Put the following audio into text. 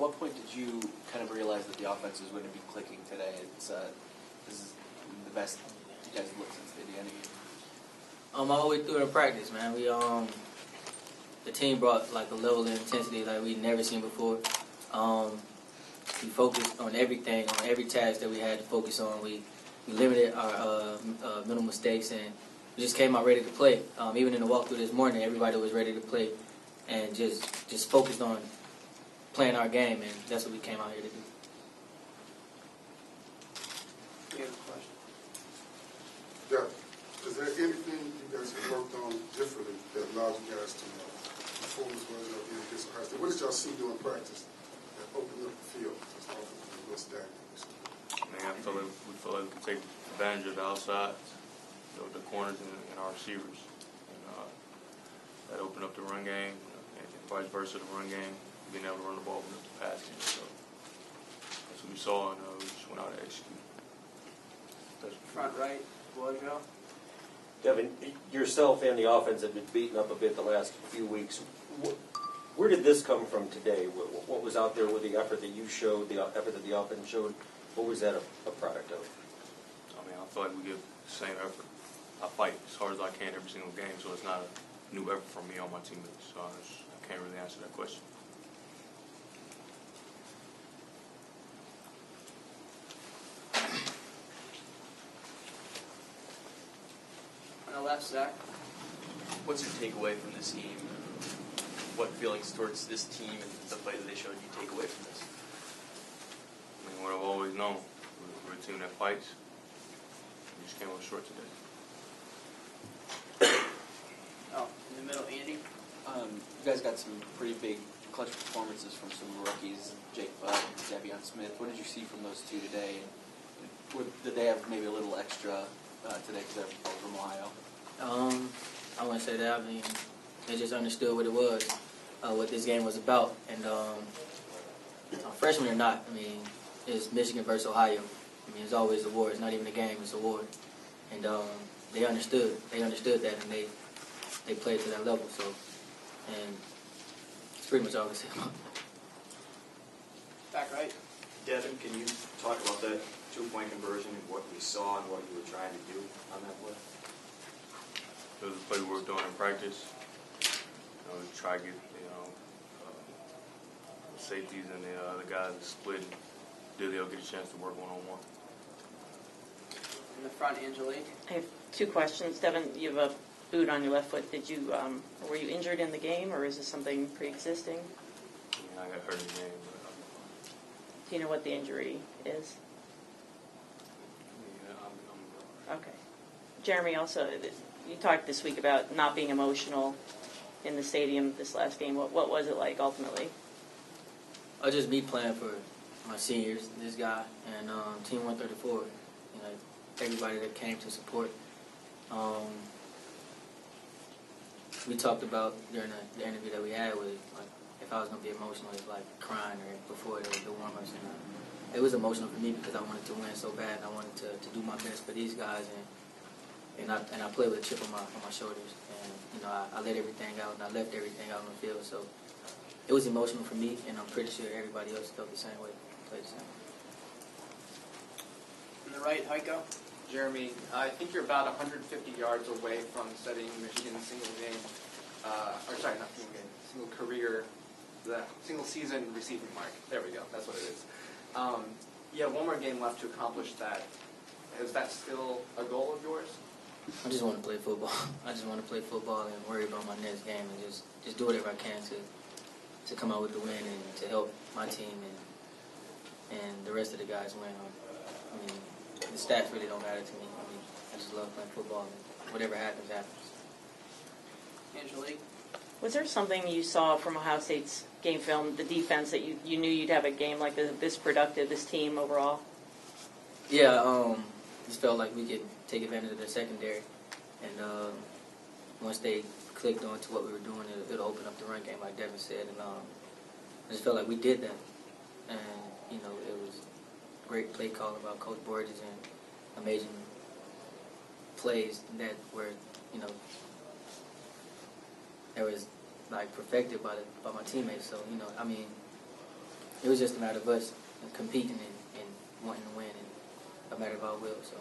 what point did you kind of realize that the offense was going to be clicking today? This is the best you guys have looked since the Indiana game. All the way through in practice, man. We the team brought like a level of intensity like we'd never seen before. We focused on everything, on every task that we had to focus on. We limited our mental mistakes, and we just came out ready to play. Even in the walkthrough this morning, everybody was ready to play, and just focused on playing our game, and that's what we came out here to do. You have a question? Yeah. Is there anything you guys have worked on differently that allowed you guys to performance was in this practice? What did y'all see during practice that opened up the field as offense and what's that? I feel like we can take advantage of the outside, the corners and our receivers. And that opened up the run game, and vice versa, the run game, being able to run the ball opened up the pass game. So that's what we saw, and we just went out and executed. Front right, Wojo. Devin, yourself and the offense have been beaten up a bit the last few weeks. Where did this come from today? What was out there with the effort that you showed, the effort that the offense showed? What was that a product of? I mean, I feel like we give the same effort. I fight as hard as I can every single game, so it's not a new effort from me on my teammates. So I can't really answer that question. On the left, Zach. What's your takeaway from this game? What feelings towards this team and the play that they showed you take away from this? I mean, what I've always known, we're a team that fights. We just came up short today. Oh, in the middle, Andy. You guys got some pretty big clutch performances from some rookies, Jake Butt and Devion Smith. What did you see from those two today? And did they have maybe a little extra today because they're both from Ohio? I wouldn't say that. I mean, they just understood what it was, what this game was about. And freshman or not, I mean, it's Michigan versus Ohio. I mean, it's always a war. It's not even a game. It's a war. And they understood. They understood that, and they played to that level. So, and it's pretty much all I can say about that. Back right. Devin, can you talk about that two-point conversion and what we saw and what you were trying to do on that play? It was a play we worked on in practice. We try to get the safeties and the other guys to split. They'll get a chance to work one-on-one. In the front, Angelique. I have two questions. Devin, you have a boot on your left foot. Were you injured in the game, or is this something pre-existing? Yeah, I got hurt in the game. Do you know what the injury is? Yeah, I'm Okay. Jeremy, also, you talked this week about not being emotional in the stadium this last game. What was it like ultimately? Just me playing for my seniors, this guy, and Team 134. You know, everybody that came to support. We talked about during the interview that we had with like if I was gonna be emotional, it was like crying or before the warm-ups. And it was emotional for me because I wanted to win so bad, and I wanted to do my best for these guys, and I played with a chip on my shoulders, and you know I let everything out, and I left everything out on the field. So it was emotional for me, and I'm pretty sure everybody else felt the same way. Played the same. On the right, Heiko. Jeremy, I think you're about 150 yards away from setting Michigan's single career, the single season receiving mark. There we go. That's what it is. You have one more game left to accomplish that. Is that still a goal of yours? I just want to play football. I just want to play football and worry about my next game and just do whatever I can to come out with the win and to help my team and the rest of the guys win. I mean, the stats really don't matter to me. I mean, I just love playing football, and whatever happens, happens. Angelique. Was there something you saw from Ohio State's game film, the defense, that you knew you'd have a game like this productive, this team overall? Yeah, just felt like we could take advantage of their secondary, and once they clicked on to what we were doing, it'll open up the run game, like Devin said, and I just felt like we did that, and you know it was great play calling by Coach Borges and amazing plays that were that was like perfected by my teammates. So I mean, it was just a matter of us competing and wanting to win, and a matter of our will. So.